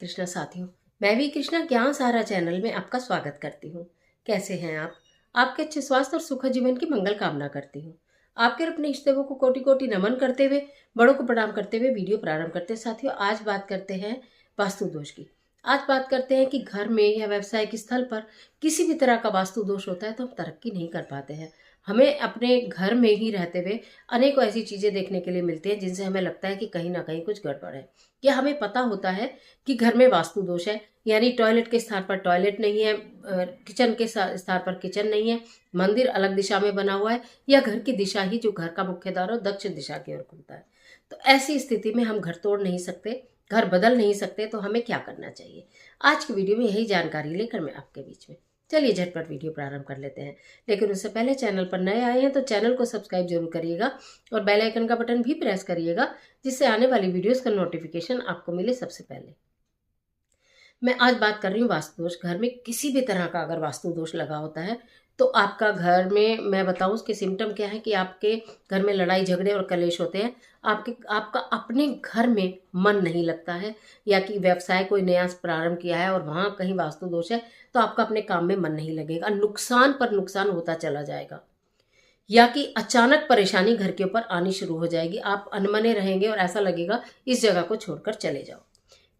कृष्णा साथियों, मैं भी कृष्णा ज्ञान सारा चैनल में आपका स्वागत करती हूँ। कैसे हैं आप? आपके अच्छे स्वास्थ्य और सुखद जीवन की मंगल कामना करती हूँ। आपके और अपने इष्ट देवों को कोटि कोटि नमन करते हुए, बड़ों को प्रणाम करते हुए वीडियो प्रारंभ करते हैं। साथियों, आज बात करते हैं वास्तु दोष की। आज बात करते हैं कि घर में या व्यवसायिक स्थल पर किसी भी तरह का वास्तु दोष होता है तो हम तरक्की नहीं कर पाते हैं। हमें अपने घर में ही रहते हुए अनेकों ऐसी चीजें देखने के लिए मिलती हैं जिनसे हमें लगता है कि कहीं ना कहीं कुछ गड़बड़ है। या हमें पता होता है कि घर में वास्तु दोष है, यानी टॉयलेट के स्थान पर टॉयलेट नहीं है, किचन के स्थान पर किचन नहीं है, मंदिर अलग दिशा में बना हुआ है, या घर की दिशा ही जो घर का मुख्य द्वार है दक्षिण दिशा की ओर खुलता है। तो ऐसी स्थिति में हम घर तोड़ नहीं सकते, घर बदल नहीं सकते, तो हमें क्या करना चाहिए? आज की वीडियो में यही जानकारी लेकर मैं आपके बीच में, चलिए झटपट वीडियो प्रारंभ कर लेते हैं। लेकिन उससे पहले चैनल पर नए आए हैं तो चैनल को सब्सक्राइब जरूर करिएगा और बेल आइकन का बटन भी प्रेस करिएगा, जिससे आने वाली वीडियोस का नोटिफिकेशन आपको मिले सबसे पहले। मैं आज बात कर रही हूँ वास्तु दोष। घर में किसी भी तरह का अगर वास्तु दोष लगा होता है तो आपका घर में, मैं बताऊं उसके सिम्टम क्या है, कि आपके घर में लड़ाई झगड़े और कलेश होते हैं, आपका अपने घर में मन नहीं लगता है, या कि व्यवसाय कोई नया प्रारंभ किया है और वहां कहीं वास्तु दोष है तो आपका अपने काम में मन नहीं लगेगा, नुकसान पर नुकसान होता चला जाएगा, या कि अचानक परेशानी घर के ऊपर आनी शुरू हो जाएगी, आप अनमने रहेंगे और ऐसा लगेगा इस जगह को छोड़कर चले जाओ।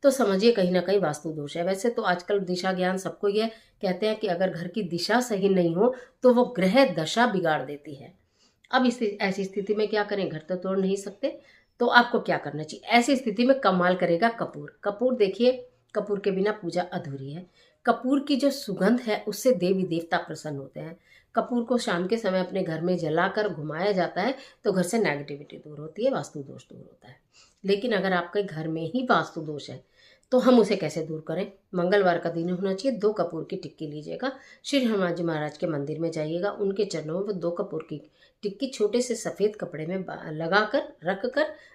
तो समझिए कहीं ना कहीं वास्तु दोष है। वैसे तो आजकल दिशा ज्ञान सबको ही है, कहते हैं कि अगर घर की दिशा सही नहीं हो तो वो ग्रह दशा बिगाड़ देती है। अब इस ऐसी स्थिति में क्या करें? घर तो तोड़ नहीं सकते, तो आपको क्या करना चाहिए? ऐसी स्थिति में कमाल करेगा कपूर। कपूर देखिए, कपूर के बिना पूजा अधूरी है। कपूर की जो सुगंध है उससे देवी देवता प्रसन्न होते हैं। कपूर को शाम के समय अपने घर में जलाकर घुमाया जाता है तो घर से नेगेटिविटी दूर होती है, वास्तु दोष दूर होता है। लेकिन अगर आपके घर में ही वास्तु दोष है तो हम उसे कैसे दूर करें? मंगलवार का दिन होना चाहिए, 2 कपूर की टिक्की लीजिएगा, श्री हनुमान जी महाराज के मंदिर में जाइएगा, उनके चरणों में वो 2 कपूर की टिक्की छोटे से सफेद कपड़े में लगाकर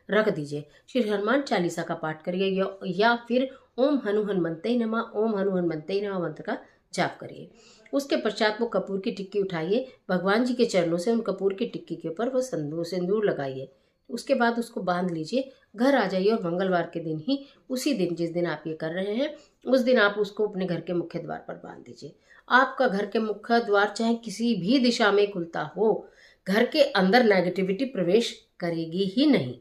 रख दीजिए। श्री हनुमान चालीसा का पाठ करिए, या फिर ओम हनु हनुमंते नमः, ओम हनु हनुमंते नमः मंत्र का जाप करिए। उसके पश्चात वो कपूर की टिक्की उठाइए, भगवान जी के चरणों से उन कपूर की टिक्की के ऊपर वो सिंदूर लगाइए। उसके बाद उसको बांध लीजिए, घर आ जाइए और मंगलवार के दिन ही, उसी दिन जिस दिन आप ये कर रहे हैं उस दिन आप उसको अपने घर के मुख्य द्वार पर बांध दीजिए। आपका घर के मुख्य द्वार चाहे किसी भी दिशा में खुलता हो, घर के अंदर नेगेटिविटी प्रवेश करेगी ही नहीं।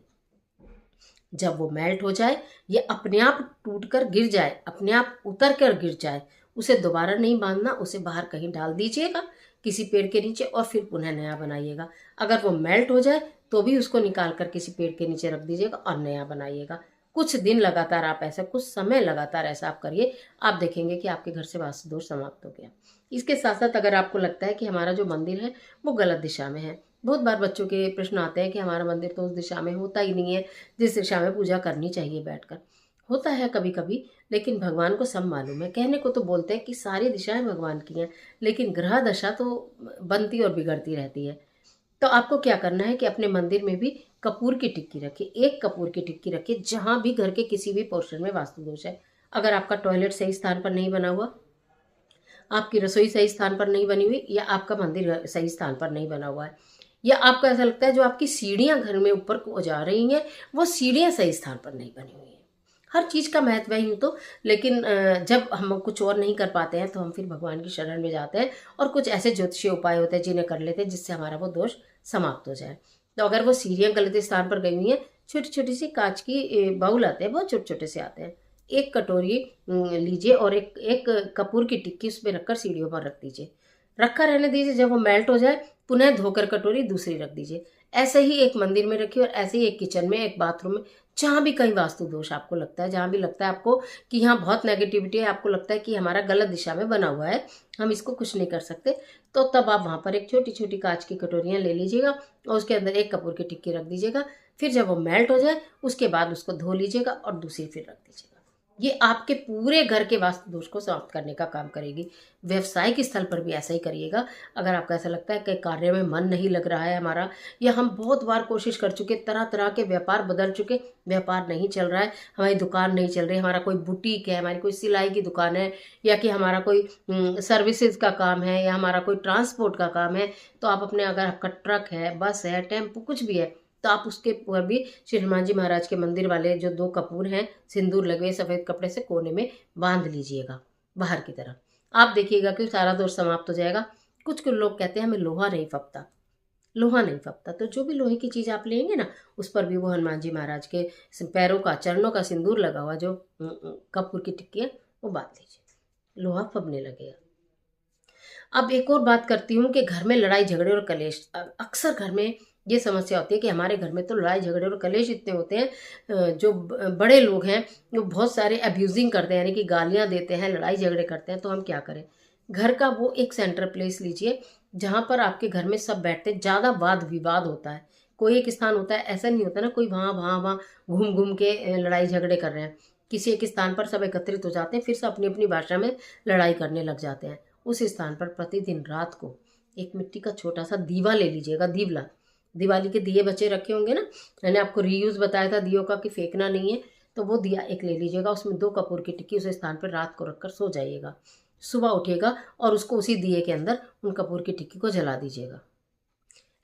जब वो मेल्ट हो जाए, ये अपने आप टूट कर गिर जाए, अपने आप उतर कर गिर जाए, उसे दोबारा नहीं बांधना, उसे बाहर कहीं डाल दीजिएगा किसी पेड़ के नीचे और फिर पुनः नया बनाइएगा। अगर वो मेल्ट हो जाए तो भी उसको निकाल कर किसी पेड़ के नीचे रख दीजिएगा और नया बनाइएगा। कुछ दिन लगातार आप ऐसा, कुछ समय लगातार ऐसा आप करिए, आप देखेंगे कि आपके घर से वास्तु दोष समाप्त हो गया। इसके साथ साथ अगर आपको लगता है कि हमारा जो मंदिर है वो गलत दिशा में है, बहुत बार बच्चों के प्रश्न आते हैं कि हमारा मंदिर तो उस दिशा में होता ही नहीं है जिस दिशा में पूजा करनी चाहिए बैठकर। होता है कभी कभी, लेकिन भगवान को सब मालूम है। कहने को तो बोलते हैं कि सारी दिशाएं भगवान की हैं, लेकिन ग्रह दशा तो बनती और बिगड़ती रहती है। तो आपको क्या करना है कि अपने मंदिर में भी कपूर की टिक्की रखिए, 1 कपूर की टिक्की रखिए, जहां भी घर के किसी भी पोर्शन में वास्तु दोष है। अगर आपका टॉयलेट सही स्थान पर नहीं बना हुआ, आपकी रसोई सही स्थान पर नहीं बनी हुई, या आपका मंदिर सही स्थान पर नहीं बना हुआ है, या आपको ऐसा लगता है जो आपकी सीढ़ियां घर में ऊपर को जा रही हैं वो सीढ़ियां सही स्थान पर नहीं बनी हुई हैं। हर चीज का महत्व है यूं तो, लेकिन जब हम कुछ और नहीं कर पाते हैं तो हम फिर भगवान की शरण में जाते हैं और कुछ ऐसे ज्योतिषीय उपाय होते हैं जिन्हें कर लेते हैं जिससे हमारा वो दोष समाप्त हो जाए। तो अगर वो सीढ़ियां गलत स्थान पर गई हुई हैं, छोटी छोटी सी कांच की बाउल आते हैं, बहुत छोटे छोटे से आते हैं, 1 कटोरी लीजिए और एक एक कपूर की टिक्की उसमें रखकर सीढ़ियों पर रख दीजिए, रखा रहने दीजिए। जब वो मेल्ट हो जाए पुनः धोकर कटोरी दूसरी रख दीजिए। ऐसे ही एक मंदिर में रखिए और ऐसे ही एक किचन में, एक बाथरूम में, जहां भी कहीं वास्तु दोष आपको लगता है, जहां भी लगता है आपको कि यहाँ बहुत नेगेटिविटी है, आपको लगता है कि हमारा गलत दिशा में बना हुआ है, हम इसको कुछ नहीं कर सकते, तो तब आप वहां पर एक छोटी छोटी कांच की कटोरियां ले लीजिएगा और उसके अंदर 1 कपूर की टिक्की रख दीजिएगा। फिर जब वो मेल्ट हो जाए उसके बाद उसको धो लीजिएगा और दूसरी फिर रख दीजिएगा। ये आपके पूरे घर के वास्तु दोष को समाप्त करने का काम करेगी। व्यवसायिक स्थल पर भी ऐसा ही करिएगा। अगर आपको ऐसा लगता है कि कार्य में मन नहीं लग रहा है हमारा, या हम बहुत बार कोशिश कर चुके, तरह तरह के व्यापार बदल चुके, व्यापार नहीं चल रहा है, हमारी दुकान नहीं चल रही, हमारा कोई बुटीक है, हमारी कोई सिलाई की दुकान है, या कि हमारा कोई सर्विसेज का काम है, या हमारा कोई ट्रांसपोर्ट का काम है, तो आप अपने, अगर आपका ट्रक है, बस है, टेम्पो, कुछ भी है, तो आप उसके ऊपर भी श्री हनुमान जी महाराज के मंदिर वाले जो 2 कपूर हैं सिंदूर लगे हुए सफ़ेद कपड़े से कोने में बांध लीजिएगा बाहर की तरफ। आप देखिएगा कि सारा दोष समाप्त हो जाएगा। कुछ कुछ लोग कहते हैं हमें लोहा नहीं फपता, लोहा नहीं फपता, तो जो भी लोहे की चीज़ आप लेंगे ना उस पर भी वो हनुमान जी महाराज के पैरों का चरणों का सिंदूर लगा हुआ जो कपूर की टिक्की है वो बांध लीजिए, लोहा फबने लगेगा। अब एक और बात करती हूँ कि घर में लड़ाई झगड़े और कलेश, अक्सर घर में ये समस्या होती है कि हमारे घर में तो लड़ाई झगड़े और कलेश इतने होते हैं, जो बड़े लोग हैं वो बहुत सारे अब्यूजिंग करते हैं, यानी कि गालियाँ देते हैं, लड़ाई झगड़े करते हैं। तो हम क्या करें, घर का वो एक सेंटर प्लेस लीजिए जहाँ पर आपके घर में सब बैठते हैं। ज़्यादा वाद विवाद होता है, कोई एक स्थान होता है, ऐसा नहीं होता ना कोई वहाँ वहाँ वहाँ घूम घूम के लड़ाई झगड़े कर रहे हैं। किसी एक स्थान पर सब एकत्रित हो जाते हैं, फिर से अपनी अपनी भाषा में लड़ाई करने लग जाते हैं। उस स्थान पर प्रतिदिन रात को एक मिट्टी का छोटा सा दीवा ले लीजिएगा, दीवला। दिवाली के दिए बचे रखे होंगे ना, मैंने आपको रीयूज़ बताया था दियों का कि फेंकना नहीं है, तो वो दिया एक ले लीजिएगा, उसमें 2 कपूर की टिक्की उस स्थान पर रात को रखकर सो जाइएगा। सुबह उठिएगा और उसको उसी दिए के अंदर उन कपूर की टिक्की को जला दीजिएगा।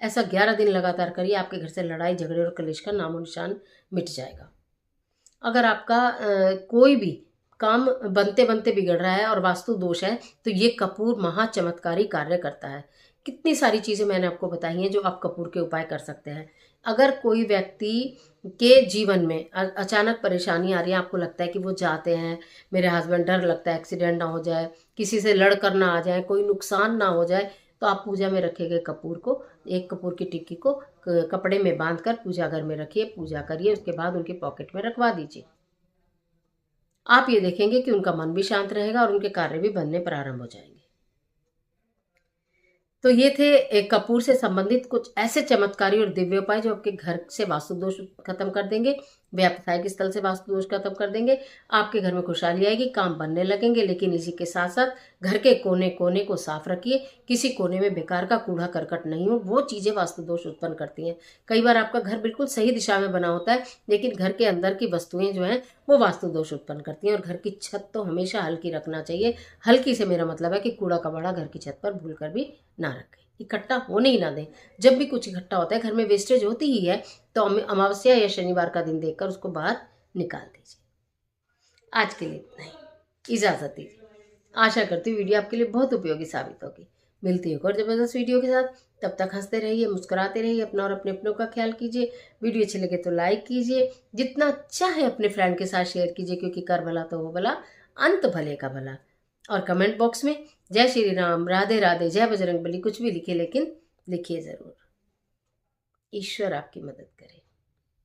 ऐसा 11 दिन लगातार करिए, आपके घर से लड़ाई झगड़े और कलेश का नामो निशान मिट जाएगा। अगर आपका कोई भी काम बनते बनते बिगड़ रहा है और वास्तु दोष है तो ये कपूर महा चमत्कारी कार्य करता है। कितनी सारी चीज़ें मैंने आपको बताई हैं जो आप कपूर के उपाय कर सकते हैं। अगर कोई व्यक्ति के जीवन में अचानक परेशानी आ रही है, आपको लगता है कि वो जाते हैं, मेरे हस्बैंड, डर लगता है एक्सीडेंट ना हो जाए, किसी से लड़ कर ना आ जाए, कोई नुकसान ना हो जाए, तो आप पूजा में रखे गए कपूर को, एक कपूर की टिक्की को कपड़े में बांध कर पूजा घर में रखिए, पूजा करिए, उसके बाद उनके पॉकेट में रखवा दीजिए। आप ये देखेंगे कि उनका मन भी शांत रहेगा और उनके कार्य भी बनने प्रारंभ हो जाएंगे। तो ये थे एक कपूर से संबंधित कुछ ऐसे चमत्कारी और दिव्य उपाय जो आपके घर से वास्तु दोष खत्म कर देंगे, व्यावसायिक स्थल से वास्तु दोष खत्म कर देंगे, आपके घर में खुशहाली आएगी, काम बनने लगेंगे। लेकिन इसी के साथ साथ घर के कोने कोने को साफ रखिए, किसी कोने में बेकार का कूड़ा करकट नहीं हो, वो चीज़ें वास्तु दोष उत्पन्न करती हैं। कई बार आपका घर बिल्कुल सही दिशा में बना होता है लेकिन घर के अंदर की वस्तुएं जो हैं वो वास्तु दोष उत्पन्न करती हैं। और घर की छत तो हमेशा हल्की रखना चाहिए। हल्की से मेरा मतलब है कि कूड़ा कबाड़ा घर की छत पर भूल कर भी ना रखें, इकट्ठा होने ही ना दें। जब भी कुछ इकट्ठा होता है, घर में वेस्टेज होती ही है, तो अमावस्या या शनिवार का दिन देखकर उसको बाहर निकाल दीजिए। आज के लिए इतना ही, इजाज़त दीजिए। आशा करती हूँ वीडियो आपके लिए बहुत उपयोगी साबित होगी। मिलती है और ज़बरदस्त वीडियो के साथ, तब तक हंसते रहिए, मुस्कुराते रहिए, अपना और अपने अपनों का ख्याल कीजिए। वीडियो अच्छी लगे तो लाइक कीजिए, जितना चाहे अपने फ्रेंड के साथ शेयर कीजिए, क्योंकि कर भला तो हो भला, अंत भले का भला। और कमेंट बॉक्स में जय श्री राम, राधे राधे, जय बजरंगबली कुछ भी लिखिए, लेकिन लिखिए ज़रूर। ईश्वर आपकी मदद करे।